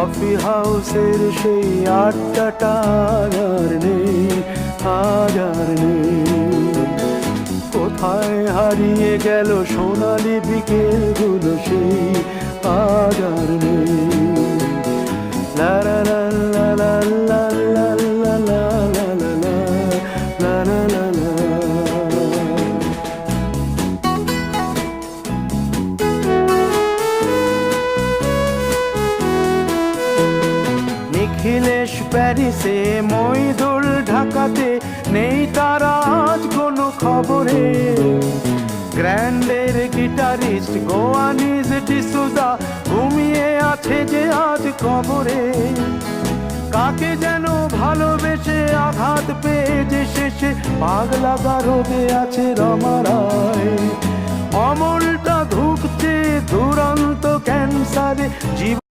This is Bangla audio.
কফি হাউসের সেই আড্ডাটা আর নেই, আজ আর নেই। কোথায় হারিয়ে গেল সোনালি বিকেলগুলো সেই আজ আর নেই। লা লা লা লা লা লা লা লা লা লা লা লা লা লা। নিখিলেশ প্যারিসে, মইদুল ঢাকাতে, নেই তারা আজ কোনো খবরে। গ্র্যান্ডের গিটারিস্ট গোয়ানিজ ডিসুজা ঘুমিয়ে আছে যে আজ কবরে। কাকে যেন ভালোবেসে আঘাত পেয়ে যে শেষে পাগলা গারদে আছে রমা রায়। অমলটা ধুঁকছে দুরন্ত ক্যান্সারে জীবন।